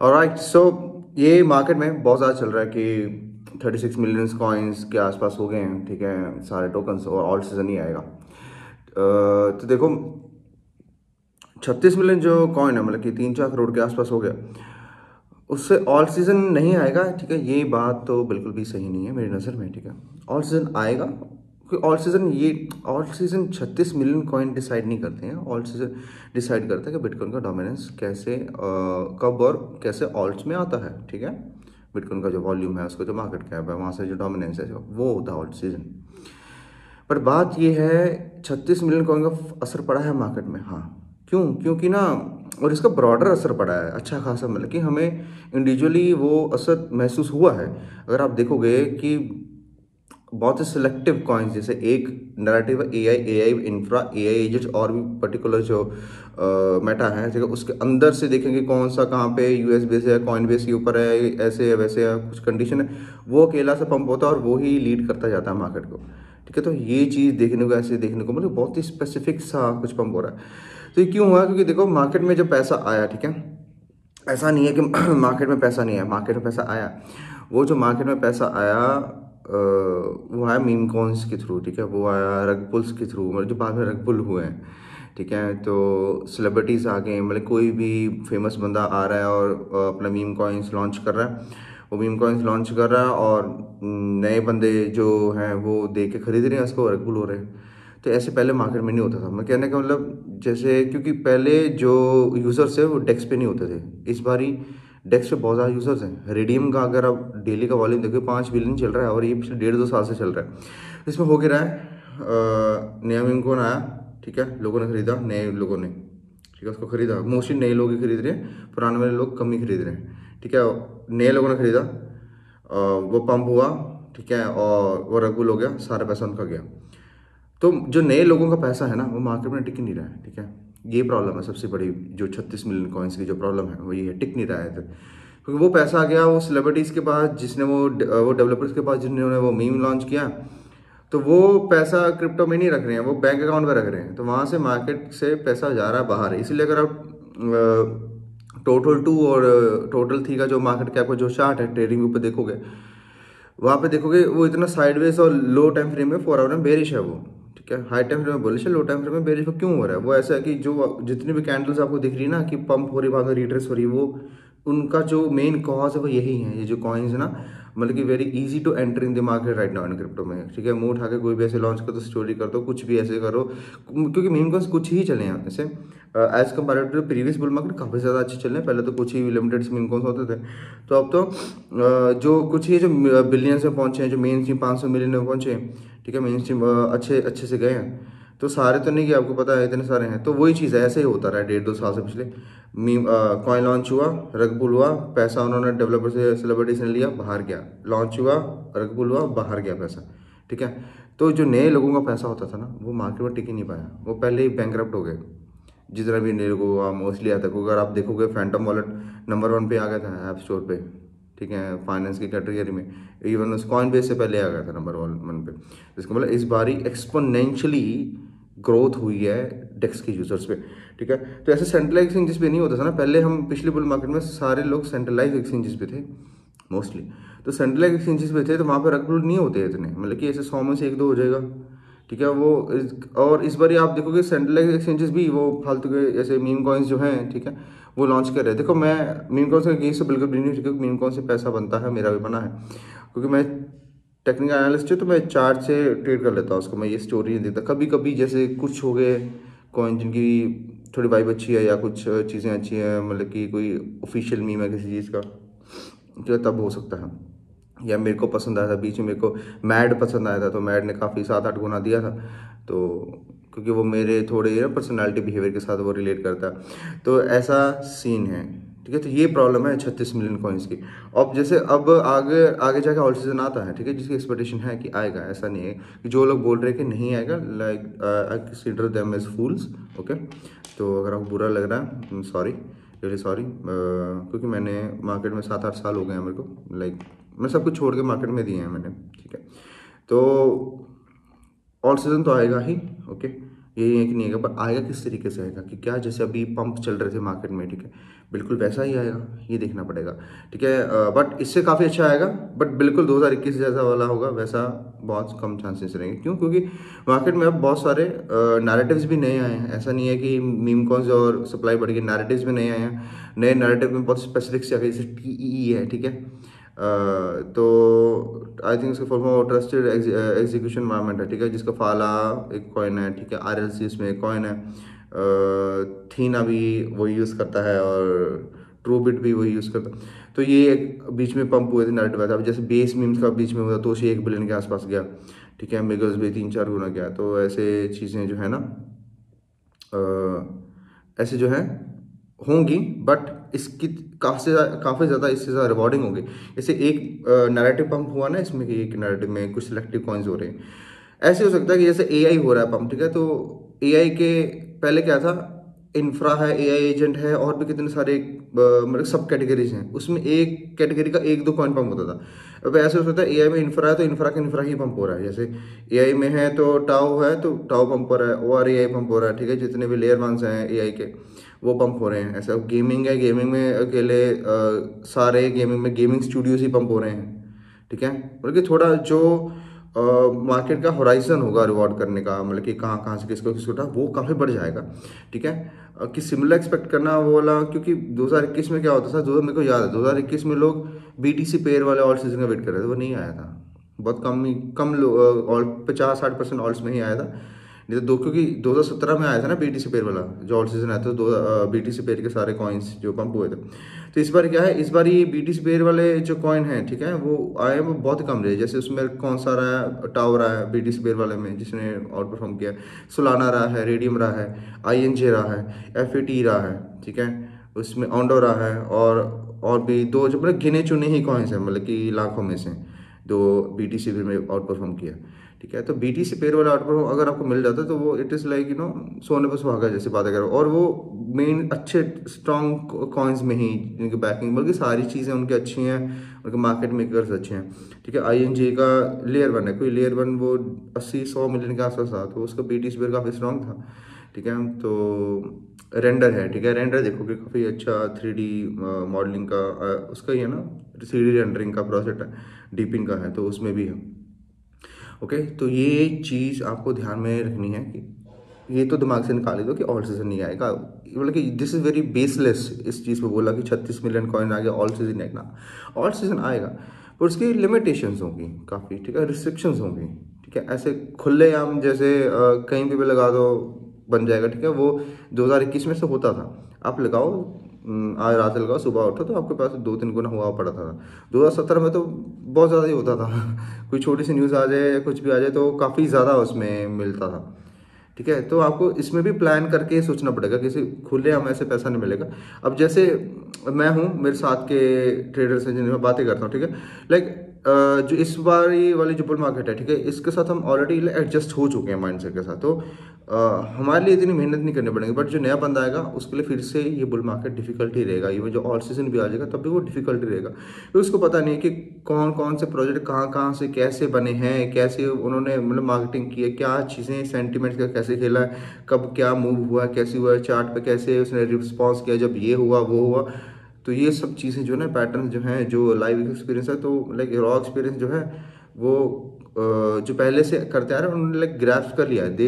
Alright, सो ये market में बहुत ज़्यादा चल रहा है कि 36 मिलियन कॉइन्स के आसपास हो गए हैं, ठीक है, सारे टोकन्स, और ऑल सीजन ही आएगा। तो देखो 36 मिलियन जो कॉइन है, मतलब कि 3-4 करोड़ के आसपास हो गया, उससे ऑल सीजन नहीं आएगा, ठीक है। ये बात तो बिल्कुल भी सही नहीं है मेरी नज़र में, ठीक है। ऑल सीजन आएगा, क्योंकि all season 36 million coin decide नहीं करते हैं। ऑल सीजन डिसाइड करता है कि बिटकॉइन का डोमिनेंस कैसे कब और कैसे ऑल्ट्स में आता है, ठीक है। बिटकॉइन का जो वॉल्यूम है, उसका जो मार्केट कैप है, वहाँ से जो डोमिनेंस है, जो वो होता है ऑल्ट सीजन। पर बात ये है 36 मिलियन कॉइन का असर पड़ा है मार्केट में, हाँ। क्यों? क्योंकि ना, और इसका ब्रॉडर असर पड़ा है अच्छा खासा, मतलब कि हमें इंडिविजुअली वो असर महसूस हुआ है। अगर आप देखोगे कि बहुत से सिलेक्टिव कॉइन्स, जैसे एक narrative AI infra, AI agents, और भी पर्टिकुलर जो मेटा है, ठीक है, उसके अंदर से देखेंगे कौन सा कहाँ पे यूएस बेस है, कॉइन बेस के ऊपर है, ऐसे है वैसे है, कुछ कंडीशन है, वो अकेला सा पंप होता है और वो ही लीड करता जाता है मार्केट को, ठीक है। तो ये चीज़ देखने को, ऐसे देखने को मतलब बहुत ही स्पेसिफिक सा कुछ पंप हो रहा है। तो ये क्यों हुआ? क्योंकि देखो मार्केट में जब पैसा आया, ठीक है, ऐसा नहीं है कि मार्केट में पैसा नहीं आया, मार्केट में पैसा आया। वो जो मार्केट में पैसा आया वो आया मीम कॉइन्स के थ्रू, ठीक है। वो आया रग पुल्स के थ्रू, मतलब जो बाद में रग पुल हुए हैं, ठीक है। तो सेलिब्रिटीज़ आ गए, मतलब कोई भी फेमस बंदा आ रहा है और अपना मीम कॉइन्स लॉन्च कर रहा है, वो मीम कॉइन्स लॉन्च कर रहा है, और नए बंदे जो हैं वो देख के खरीद रहे हैं उसको, रग पुल हो रहे हैं। तो ऐसे पहले मार्केट में नहीं होता था। मैं कहने का मतलब, जैसे क्योंकि पहले जो यूज़र्स है वो डेस्क पे नहीं होते थे, इस बारी डेस्क पे बहुत ज़्यादा यूज़र्स हैं। रेडियम का अगर आप डेली का वॉल्यूम देखो 5 बिलियन चल रहा है, और ये पिछले 1.5-2 साल से चल रहा है। इसमें हो क्या रहा है, नया मीम कॉइन आया, ठीक है, लोगों ने खरीदा, नए लोगों ने, ठीक है, उसको खरीदा। मोस्टली नए लोग ही खरीद रहे हैं, पुराने वाले लोग कम ही खरीद रहे हैं, ठीक है। नए लोगों ने खरीदा, वो पंप हुआ, ठीक है, और वो रेगुल हो गया, सारा पैसा उनका गया। तो जो नए लोगों का पैसा है ना, वो मार्केट में टिक नहीं रहा है, ठीक है। ये प्रॉब्लम है सबसे बड़ी, जो 36 मिलियन कॉइन्स की जो प्रॉब्लम है वो ये है, टिक नहीं रहा है। क्योंकि वो पैसा आ गया वो सेलिब्रिटीज़ के पास, जिसने वो डेवलपर्स के पास, जिन्होंने वो मीम लॉन्च किया, तो वो पैसा क्रिप्टो में नहीं रख रहे हैं, वो बैंक अकाउंट में रख रहे हैं। तो वहाँ से मार्केट से पैसा जा रहा है बाहर। इसलिए अगर आप टोटल 2 और टोटल 3 का जो मार्केट कैप का जो चार्ट है ट्रेडिंग के ऊपर देखोगे, वहाँ पे देखोगे वो इतना साइडवेज और लो टाइम फ्रेम में 4 आवर में बेरिश है वो, ठीक है। हाई टाइम फ्रेम में बुलिश है, लो टाइम फ्रेम में बेरिश। वो क्यों हो रहा है? वो ऐसा है कि जो जितनी भी कैंडल्स आपको दिख रही है ना कि पंप हो रही, बाद में रिट्रेस हो रही, वो उनका जो मेन कॉज है वो यही है। ये जो कॉइन्स है ना, मतलब कि very easy to enter in the market right now in crypto में, ठीक है। मुंह उठा के कोई भी ऐसे लॉन्च कर दो, स्टोरी कर दो, कुछ भी ऐसे करो, क्योंकि मीम कॉइन्स कुछ ही चले हैं ऐसे, as compared to previous bull market काफ़ी ज़्यादा अच्छे चल रहे हैं। पहले तो कुछ ही लिमिटेड मीम कॉइन्स होते थे, तो अब तो जो कुछ ही जो बिलियंस में पहुंचे हैं, जो मेन स्ट्रीम 500 मिलियन में पहुंचे हैं, ठीक है, मेन स्ट्रीम अच्छे अच्छे से गए हैं। तो सारे तो नहीं कि आपको पता है इतने सारे हैं। तो वही चीज़ है, ऐसे ही होता रहा है 1.5-2 साल से। पिछले मीम कॉइन लॉन्च हुआ, रग पुल हुआ, पैसा उन्होंने डेवलपर से, सेलिब्रिटी से लिया, बाहर गया, लॉन्च हुआ, रग पुल हुआ, बाहर गया पैसा, ठीक है। तो जो नए लोगों का पैसा होता था ना, वो मार्केट में टिक ही नहीं पाया, वो पहले ही बैंकरप्ट हो गए। जितना भी नए लोगों का मोस्टली आता है, अगर आप देखोगे फैंटम वॉलेट नंबर 1 पे आ गया था ऐप स्टोर पे, ठीक है, फाइनेंस की कैटेगरी में। इवन उस कॉइन बेस से पहले आ गया था नंबर 1 पे। इसका मतलब इस बारी एक्सपोनेंशियली ग्रोथ हुई है डेक्स के यूजर्स पे, ठीक है। तो ऐसे सेंट्रलाइज एक्सचेंजेस पे नहीं होता था ना पहले। हम पिछले बुल मार्केट में सारे लोग सेंट्रलाइज एक्सचेंजेस पे थे मोस्टली। तो सेंट्रलाइज एक्सचेंजेस पे थे, तो वहाँ पर रग नहीं होते इतने, मतलब कि ऐसे 100 में से 1-2 हो जाएगा, ठीक है। और इस बार आप देखोगे सेंट्रलाइज एक्सचेंजेस भी वो फालतू के ऐसे मीम कॉइन्स जो हैं, ठीक है, वो लॉन्च कर रहे हैं। देखो मैं मीम कॉइन्स के अगेंस्ट से बिल्कुल भी नहीं, ठीक है। मीम कॉइन से पैसा बनता है, मेरा भी बना है, क्योंकि मैं टेक्निकल एनालिस्ट हूँ, तो मैं चार्ट से ट्रेड कर लेता हूँ उसको। मैं ये स्टोरी नहीं देखता। कभी कभी जैसे कुछ हो गए कॉइन जिनकी थोड़ी वाइब अच्छी है, या कुछ चीज़ें अच्छी हैं, मतलब कि कोई ऑफिशियल मीम है किसी चीज़ का, तो तब हो सकता है। या मेरे को पसंद आया था बीच में, मेरे को मैड पसंद आया था, तो मैड ने काफ़ी 7-8 गुना दिया था, तो क्योंकि वो मेरे थोड़े ना पर्सनालिटी बिहेवियर के साथ वो रिलेट करता है, तो ऐसा सीन है, ठीक है। तो ये प्रॉब्लम है 36 मिलियन कॉइन्स की। अब जैसे अब आगे आगे जाके ऑल सीजन आता है, ठीक है, जिसकी एक्सपेक्टेशन है कि आएगा, ऐसा नहीं है कि जो लोग बोल रहे हैं कि नहीं आएगा, like I consider them as fools, okay. तो अगर आपको बुरा लग रहा है, सॉरी, रियली सॉरी, क्योंकि मैंने मार्केट में 7-8 साल हो गए हैं मेरे को, लाइक मैं सब कुछ छोड़ के मार्केट में दिए हैं मैंने, ठीक है। तो ऑल सीजन तो आएगा ही, ओके। ये है कि नहीं आएगा, पर आएगा किस तरीके से आएगा, कि क्या जैसे अभी पंप चल रहे थे मार्केट में, ठीक है, बिल्कुल वैसा ही आएगा, ये देखना पड़ेगा, ठीक है। बट इससे काफ़ी अच्छा आएगा, बट बिल्कुल 2021 जैसा वाला होगा वैसा बहुत कम चांसेस रहेंगे। क्यों? क्योंकि मार्केट में अब बहुत सारे नैरेटिव्स भी नए आए हैं। ऐसा नहीं है कि मीम कॉन्स और सप्लाई बढ़ गई, नैरेटिव्स भी नए आए हैं। नए नैरेटिव में बहुत स्पेसिफिक से आ गए, जैसे TEE है, ठीक है। तो आई थिंक इसका full form trusted execution environment है, ठीक है, जिसका फाला एक कॉइन है, ठीक है, RLC इसमें एक कॉइन है, थीना भी वही यूज़ करता है और ट्रूबिट भी वही यूज़ करता है। तो ये एक बीच में पंप हुए थे नैरेटिव आया था। अब जैसे बेस मीम्स का बीच में हुआ तो उसे 1 बिलियन के आसपास गया, ठीक है, मिगल्स भी 3-4 गुना गया। तो ऐसे चीज़ें जो है ना, ऐसे जो है होंगी, बट इसकी काफ़ी ज़्यादा इससे ज़्यादा रिवॉर्डिंग होगी। जैसे एक नैरेटिव पंप हुआ ना इसमें, कि एक नैरेटिव में कुछ सिलेक्टिव कॉइन्स हो रहे हैं। ऐसे हो सकता है कि जैसे AI हो रहा है पंप, ठीक है, तो AI के पहले क्या था, इंफ्रा है, AI एजेंट है, और भी कितने सारे मतलब सब कैटेगरीज हैं, उसमें एक कैटेगरी का 1-2 कॉइन पंप होता था। अब ऐसे हो सकता है AI में इंफ्रा है तो इंफ्रा का इंफ्रा ही पंप हो रहा है। जैसे AI में है तो टाओ है तो टाओ पंप हो रहा है, ORAI पंप हो रहा है, ठीक है, जितने भी लेयर वंस हैं AI के वो पंप हो रहे हैं। ऐसा गेमिंग है, गेमिंग में अकेले सारे गेमिंग में गेमिंग स्टूडियोज ही पंप हो रहे हैं, ठीक है। बल्कि थोड़ा जो मार्केट का होराइजन होगा रिवॉर्ड करने का, मतलब कि कहाँ कहाँ से किसको किसको उठा, वो काफ़ी बढ़ जाएगा, ठीक है। कि सिमिलर एक्सपेक्ट करना वो वाला, क्योंकि 2021 में क्या होता था, जो मेरे को याद है 2021 में लोग BTC पेयर वाले ऑल्ट सीजन का वेट कर रहे थे, वो नहीं आया था। बहुत कम लोग ऑल्ट 50-60% ऑल्ट्स में ही आया था। नहीं तो क्योंकि 2017 में आया था ना BTC पेयर वाला जो ऑल्ट सीजन आया था, दो BTC पेयर के सारे कॉइन्स जो पंप हुए थे। तो इस बार क्या है, इस बार ये BTC पेयर वाले जो कॉइन हैं, ठीक है, वो आए वो बहुत कम रहे। जैसे उसमें कौन सा रहा है, टावर रहा है BTC पेयर वाले में जिसने आउट परफॉर्म किया, सोलाना रहा है, रेडियम रहा है, INJ रहा है, FAT रहा है, ठीक है, उसमें ऑन्डो रहा है, और भी दो जो मतलब गिने चुने ही कॉइन्स हैं, मतलब कि लाखों में से दो BTC पेयर में आउट परफॉर्म किया, ठीक है। तो BTC पेयर वाला आउट परफॉर्म अगर आपको मिल जाता है तो वो इट इज़ लाइक सोने पर सुहागा जैसी बात करो। और वो मेन अच्छे स्ट्रॉन्ग कॉइन्स में ही जिनकी बैकिंग, बल्कि सारी चीज़ें उनकी अच्छी हैं, उनके मार्केट मेकर्स अच्छे हैं, ठीक है। INJ का लेयर 1 है, कोई लेयर 1 वो 80-100 मिलियन के आसपास था, तो उसका BTC पेयर काफ़ी स्ट्रॉन्ग था, ठीक है। तो रेंडर है, ठीक है, रेंडर देखोगे काफ़ी अच्छा 3D मॉडलिंग का उसका ही है ना, 3D रेंडरिंग का प्रोजेक्ट है, डीपिंग का है, तो उसमें भी है। ओके, तो ये चीज़ आपको ध्यान में रखनी है कि ये तो दिमाग से निकाल दो कि ऑल सीजन नहीं आएगा, मतलब कि दिस इज़ वेरी बेसलेस। इस चीज़ पे बोला कि 36 मिलियन कॉइन आ गया ऑल सीजन आएगा, ऑल सीजन आएगा, पर उसकी लिमिटेशंस होंगी काफ़ी, ठीक है, रिस्ट्रिक्शंस होंगी, ठीक है। ऐसे खुलेआम जैसे कहीं पे भी लगा दो बन जाएगा, ठीक है, वो 2021 में से होता था। आप लगाओ, आज रात लगाओ, सुबह उठो तो आपके पास 2-3 गुना हुआ पड़ा था। 2017 में तो बहुत ज़्यादा ही होता था कोई छोटी सी न्यूज़ आ जाए या कुछ भी आ जाए तो काफ़ी ज़्यादा उसमें मिलता था, ठीक है। तो आपको इसमें भी प्लान करके सोचना पड़ेगा, किसी खुले हम ऐसे पैसा नहीं मिलेगा। अब जैसे मैं हूँ, मेरे साथ के ट्रेडर्स हैं जिनसे मैं बातें करता हूँ, ठीक है, लाइक जो इस बार ये वाली जो बुल मार्केट है, ठीक है, इसके साथ हम ऑलरेडी एडजस्ट हो चुके हैं माइंडसेट के साथ। तो हमारे लिए इतनी मेहनत नहीं करनी पड़ेगी, बट जो नया बंदा आएगा उसके लिए फिर से ये बुल मार्केट डिफिकल्ट ही रहेगा। इवन जो ऑल सीजन भी आ जाएगा तब भी वो डिफिकल्ट ही रहेगा, क्योंकि उसको पता नहीं है कि कौन कौन से प्रोजेक्ट कहाँ कहाँ से कैसे बने हैं, कैसे उन्होंने मतलब मार्केटिंग की है, क्या चीज़ें सेंटिमेंट्स का कैसे खेला है, कब क्या मूव हुआ, कैसे हुआ, चार्ट पे कैसे उसने रिस्पॉन्स किया जब ये हुआ वो हुआ। तो ये सब चीज़ें जो ना, पैटर्न जो हैं, जो लाइव एक्सपीरियंस है, तो लाइक रॉ एक्सपीरियंस जो है वो जो पहले से करते आ रहे हैं उन्होंने लाइक ग्रैस्प कर लिया, दे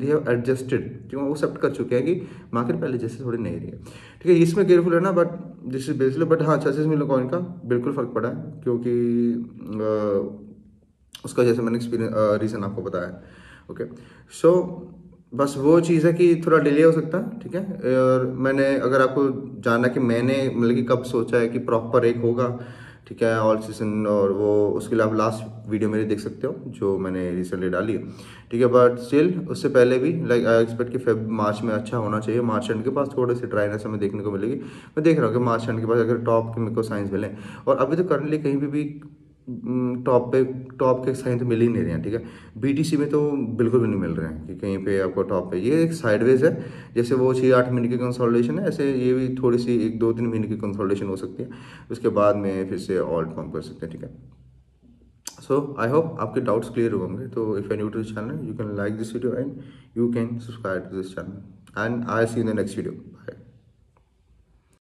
हैव एडजस्टेड, क्यों वो एक्सेप्ट कर चुके हैं कि मार्केट पहले जैसे थोड़ी नहीं रही है, ठीक है। इसमें केयरफुल है ना, but this is basically, but हाँ 36 मिलियन कॉइन का बिल्कुल फर्क पड़ा है, क्योंकि उसका जैसे मैंने एक्सपीरियंस रीज़न आपको बताया, ओके। सो बस वो चीज़ है कि थोड़ा डिले हो सकता है, ठीक है। और मैंने अगर आपको जानना कि मैंने मतलब कि कब सोचा है कि प्रॉपर एक होगा, ठीक है, ऑल सीजन, और वो उसके लिए आप लास्ट वीडियो मेरी देख सकते हो जो मैंने रिसेंटली डाली है, ठीक है। बट स्टिल उससे पहले भी लाइक आई एक्सपेक्ट कि फेब मार्च में अच्छा होना चाहिए। मार्च एंड के पास थोड़ी सी ड्राइनेस हमें देखने को मिलेगी। मैं देख रहा हूँ कि मार्च एंड के पास अगर टॉप के मेरे को साइंस मिले, और अभी तो करंटली कहीं भी टॉप के साइन तो मिल ही नहीं रहे हैं, ठीक है। BTC में तो बिल्कुल भी नहीं मिल रहे हैं कि कहीं पे आपको टॉप पे, ये एक साइडवेज है। जैसे वो 6-8 महीने की कंसोलिडेशन है, ऐसे ये भी थोड़ी सी 1-2-3 महीने की कंसोलिडेशन हो सकती है, उसके बाद में फिर से ऑल्ट पंप कर सकते हैं, ठीक है। सो आई होप आपके डाउट्स क्लियर होंगे. तो if you new to this channel, you can like this video and you can subscribe to this channel, and I'll see you in the next video.